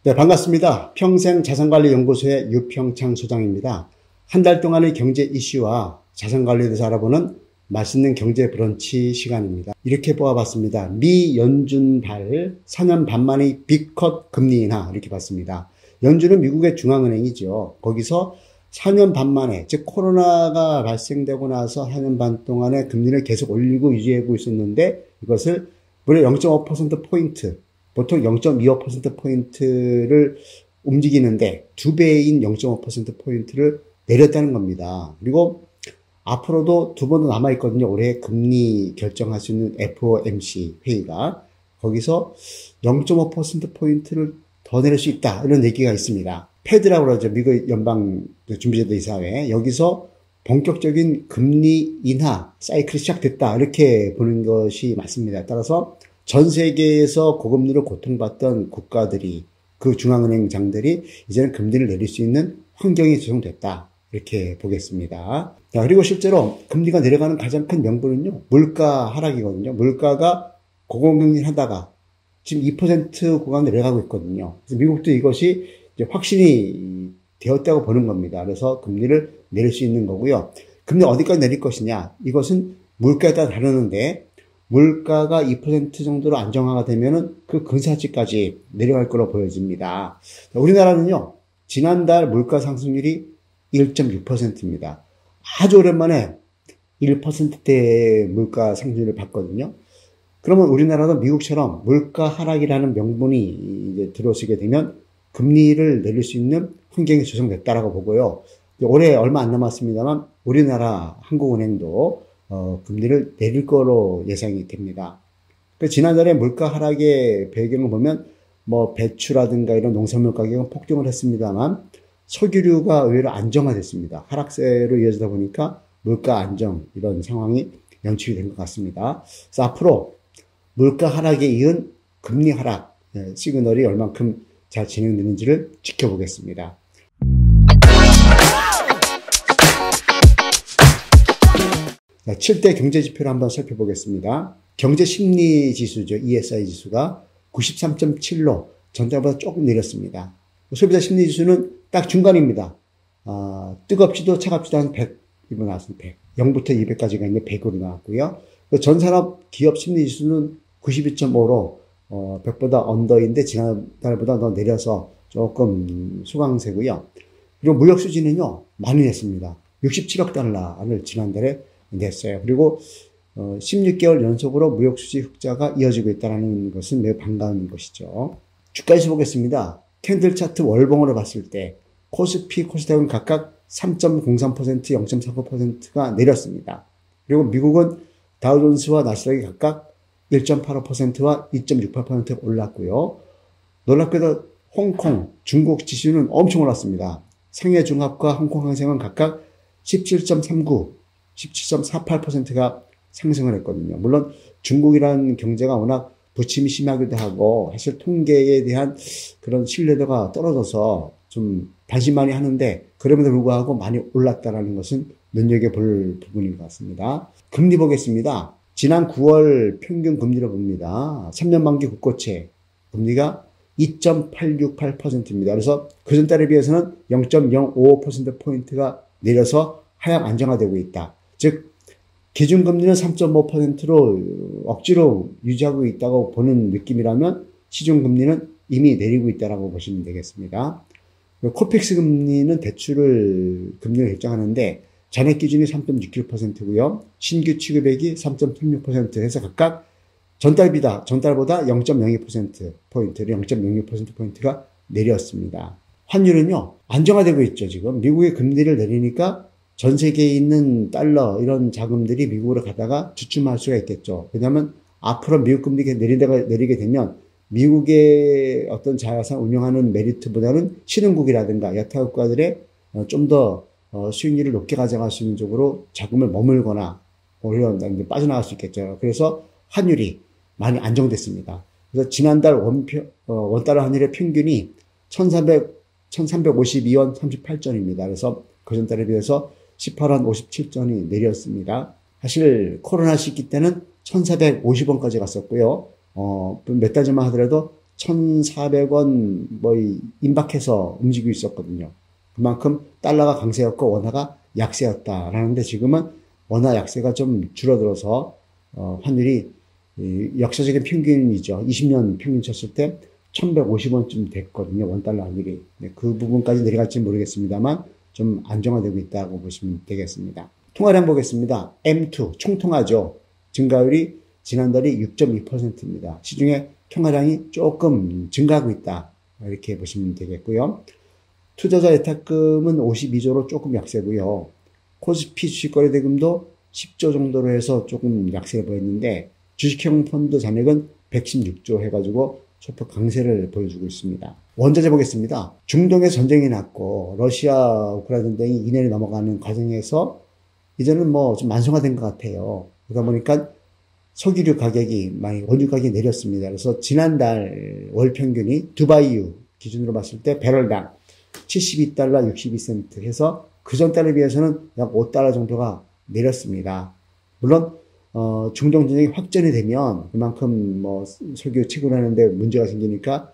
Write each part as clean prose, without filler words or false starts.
네, 반갑습니다. 평생자산관리연구소의 유평창 소장입니다. 한 달 동안의 경제 이슈와 자산관리에 대해서 알아보는 맛있는 경제 브런치 시간입니다. 이렇게 뽑아봤습니다. 미 연준발 4년 반 만의 빅컷 금리 인하 이렇게 봤습니다. 연준은 미국의 중앙은행이죠. 거기서 4년 반 만에, 즉 코로나가 발생되고 나서 4년 반 동안에 금리를 계속 올리고 유지하고 있었는데 이것을 무려 0.5%포인트, 보통 0.25%포인트를 움직이는데 2배인 0.5%포인트를 내렸다는 겁니다. 그리고 앞으로도 2번 더 남아있거든요. 올해 금리 결정할 수 있는 FOMC 회의가. 거기서 0.5%포인트를 더 내릴 수 있다. 이런 얘기가 있습니다. 패드라고 그러죠. 미국 연방준비제도 이사회. 여기서 본격적인 금리 인하 사이클이 시작됐다. 이렇게 보는 것이 맞습니다. 따라서 전 세계에서 고금리로 고통받던 국가들이, 그 중앙은행장들이 이제는 금리를 내릴 수 있는 환경이 조성됐다. 이렇게 보겠습니다. 자, 그리고 실제로 금리가 내려가는 가장 큰 명분은요, 물가 하락이거든요. 물가가 고공행진 하다가 지금 2% 구간 내려가고 있거든요. 그래서 미국도 이것이 이제 확신이 되었다고 보는 겁니다. 그래서 금리를 내릴 수 있는 거고요. 금리 어디까지 내릴 것이냐? 이것은 물가에 따라 다르는데, 물가가 2% 정도로 안정화가 되면은 그 근사치까지 내려갈 거로 보여집니다. 우리나라는요, 지난달 물가 상승률이 1.6%입니다. 아주 오랜만에 1%대의 물가 상승률을 봤거든요. 그러면 우리나라도 미국처럼 물가 하락이라는 명분이 이제 들어서게 되면 금리를 내릴 수 있는 환경이 조성됐다라고 보고요. 올해 얼마 안 남았습니다만 우리나라 한국은행도 금리를 내릴 거로 예상이 됩니다. 지난달에 물가 하락의 배경을 보면 뭐 배추라든가 이런 농산물 가격은 폭등을 했습니다만 석유류가 의외로 안정화됐습니다. 하락세로 이어지다 보니까 물가 안정 이런 상황이 연출이 된 것 같습니다. 그래서 앞으로 물가 하락에 이은 금리 하락 시그널이 얼만큼 잘 진행되는지를 지켜보겠습니다. 7대 경제지표를 한번 살펴보겠습니다. 경제심리지수죠. ESI 지수가 93.7로 전달보다 조금 내렸습니다. 소비자심리지수는 딱 중간입니다. 뜨겁지도 차갑지도 한 100으로 나왔습니다. 100. 0부터 200까지가 있는데 100으로 나왔고요. 전산업 기업심리지수는 92.5로 100보다 언더인데 지난달보다 더 내려서 조금 수강세고요. 그리고 무역수지는요, 많이 냈습니다. 67억 달러를 지난달에 냈어요. 그리고 16개월 연속으로 무역수지 흑자가 이어지고 있다는 것은 매우 반가운 것이죠. 주가지수 보겠습니다. 캔들 차트 월봉으로 봤을 때 코스피, 코스닥은 각각 3.03%, 0.49%가 내렸습니다. 그리고 미국은 다우존스와 나스닥이 각각 1.85%와 2.68% 올랐고요. 놀랍게도 홍콩, 중국 지수는 엄청 올랐습니다. 상해 중합과 홍콩 항생은 각각 17.39, 17.48%가 상승을 했거든요. 물론 중국이라는 경제가 워낙 부침이 심하기도 하고 사실 통계에 대한 그런 신뢰도가 떨어져서 좀 반신반의 하는데 그럼에도 불구하고 많이 올랐다는 것은 눈여겨볼 부분인 것 같습니다. 금리 보겠습니다. 지난 9월 평균 금리를 봅니다. 3년 만기 국고채 금리가 2.868%입니다. 그래서 그전 달에 비해서는 0.055%포인트가 내려서 하향 안정화되고 있다. 즉 기준금리는 3.5%로 억지로 유지하고 있다고 보는 느낌이라면 시중금리는 이미 내리고 있다고 보시면 되겠습니다. 코픽스 금리는 대출을 금리를 결정하는데 잔액 기준이 3.67%고요. 신규 취급액이 3.36% 해서 각각 전달보다 0.02%포인트를 0.06%포인트가 내렸습니다. 환율은요, 안정화되고 있죠, 지금. 미국의 금리를 내리니까 전 세계에 있는 달러, 이런 자금들이 미국으로 가다가 주춤할 수가 있겠죠. 왜냐하면 앞으로 미국 금리가 내리게 되면 미국의 어떤 자산 운영하는 메리트보다는 신흥국이라든가 여타국가들의 좀 더 수익률을 높게 가져갈 수 있는 쪽으로 자금을 머물거나 오히려 빠져나갈 수 있겠죠. 그래서 환율이 많이 안정됐습니다. 그래서 지난달 원달러 환율의 평균이 1352원 38전입니다. 그래서 그전달에 비해서 18원 57전이 내렸습니다. 사실 코로나 시기 때는 1450원까지 갔었고요. 몇 달 전만 하더라도 1,400원 뭐 임박해서 움직이고 있었거든요. 그만큼 달러가 강세였고 원화가 약세였다라는데 지금은 원화 약세가 좀 줄어들어서 환율이 역사적인 평균이죠. 20년 평균 쳤을 때 1,150원쯤 됐거든요. 원달러 환율이. 네, 그 부분까지 내려갈지 모르겠습니다만 좀 안정화되고 있다고 보시면 되겠습니다. 통화를 한번 보겠습니다. M2 총통화죠. 증가율이 지난달이 6.2%입니다. 시중에 통화량이 조금 증가하고 있다. 이렇게 보시면 되겠고요. 투자자 예탁금은 52조로 조금 약세고요. 코스피 주식거래대금도 10조 정도로 해서 조금 약세를 보였는데 주식형 펀드 잔액은 116조 해가지고 소폭 강세를 보여주고 있습니다. 원자재 보겠습니다. 중동에 전쟁이 났고 러시아 우크라이나 전쟁이 2년이 넘어가는 과정에서 이제는 뭐 좀 만성화된 것 같아요. 그러다 보니까 석유류 가격이 많이 원유 가격이 내렸습니다. 그래서 지난달 월 평균이 두바이유 기준으로 봤을 때 배럴당 72달러 62센트 해서 그전 달에 비해서는 약 5달러 정도가 내렸습니다. 물론 중동 전쟁이 확전이 되면 그만큼 뭐 석유 채굴하는데 문제가 생기니까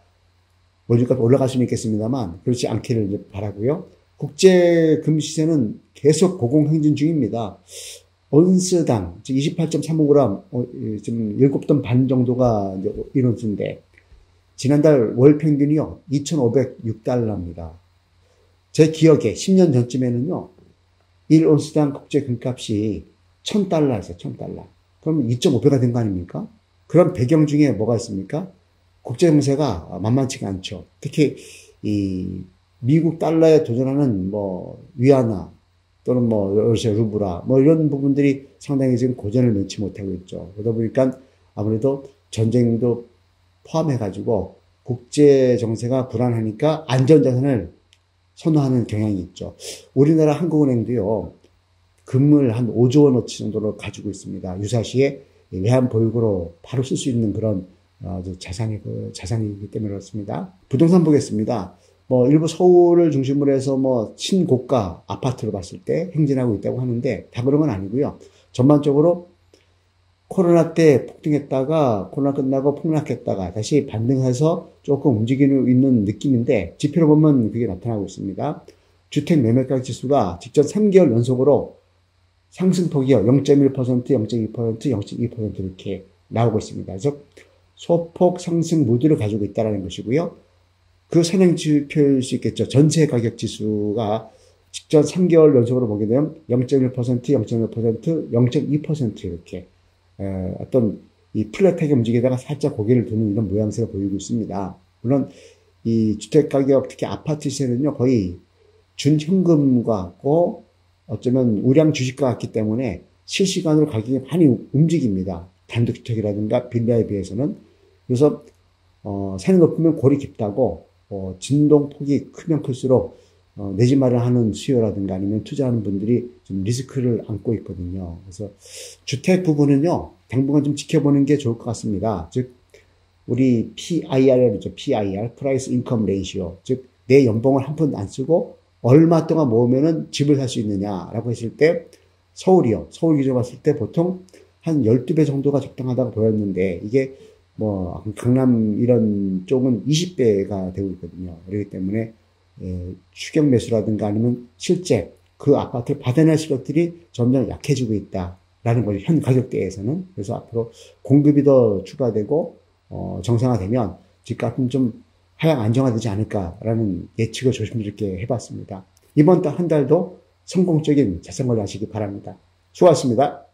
원유값이 올라갈 수는 있겠습니다만 그렇지 않기를 이제 바라고요. 국제 금리 시세는 계속 고공행진 중입니다. 온스당 즉 28.35g 지금 7돈 반 정도가 이제 1온스인데 지난달 월 평균이요 2,506달러입니다. 제 기억에 10년 전쯤에는요 1온스당 국제 금값이 1,000달러였어요. 1,000달러. 그럼 2.5배가 된 거 아닙니까? 그런 배경 중에 뭐가 있습니까? 국제 정세가 만만치가 않죠. 특히 이 미국 달러에 도전하는 뭐 위안화 또는 뭐 러시아 루블화 뭐 이런 부분들이 상당히 지금 고전을 면치 못하고 있죠. 그러다 보니까 아무래도 전쟁도 포함해가지고 국제 정세가 불안하니까 안전자산을 선호하는 경향이 있죠. 우리나라 한국은행도요, 금을 한 5조 원어치 정도로 가지고 있습니다. 유사시에 외환 보유고로 바로 쓸 수 있는 그런 자산이기 때문에 그렇습니다. 부동산 보겠습니다. 뭐 일부 서울을 중심으로 해서 뭐 신고가 아파트로 봤을 때 행진하고 있다고 하는데 다 그런 건 아니고요. 전반적으로 코로나 때 폭등했다가 코로나 끝나고 폭락했다가 다시 반등해서 조금 움직이고 있는 느낌인데 지표로 보면 그게 나타나고 있습니다. 주택 매매가격 지수가 직전 3개월 연속으로 상승폭이요. 0.1%, 0.2%, 0.2% 이렇게 나오고 있습니다. 그래서 소폭 상승 무드를 가지고 있다는 것이고요. 그 선행 지표일 수 있겠죠. 전세 가격 지수가 직전 3개월 연속으로 보게 되면 0.1%, 0.1%, 0.2% 이렇게 어떤 이 플랫하게 움직이다가 살짝 고개를 드는 이런 모양새를 보이고 있습니다. 물론 이 주택 가격 특히 아파트 시세는요 거의 준현금과 같고 어쩌면 우량 주식과 같기 때문에 실시간으로 가격이 많이 움직입니다. 단독주택이라든가 빌라에 비해서는. 그래서 산이 높으면 골이 깊다고 진동폭이 크면 클수록 내 집 마련하는 수요라든가 아니면 투자하는 분들이 좀 리스크를 안고 있거든요. 그래서 주택 부분은요 당분간 좀 지켜보는 게 좋을 것 같습니다. 즉 우리 PIR이죠. PIR, Price Income Ratio. 즉 내 연봉을 한 푼도 안 쓰고 얼마 동안 모으면은 집을 살 수 있느냐라고 했을 때 서울이요. 서울 기준으로 봤을 때 보통 한 12배 정도가 적당하다고 보였는데 이게 뭐 강남 이런 쪽은 20배가 되고 있거든요. 그렇기 때문에 추격 매수라든가 아니면 실제 그 아파트를 받아낼 실력들이 점점 약해지고 있다라는 거죠. 현 가격대에서는. 그래서 앞으로 공급이 더 추가되고 정상화되면 집값은 좀 하향 안정화되지 않을까라는 예측을 조심스럽게 해봤습니다. 이번 한 달도 성공적인 자산 관리 하시기 바랍니다. 수고하셨습니다.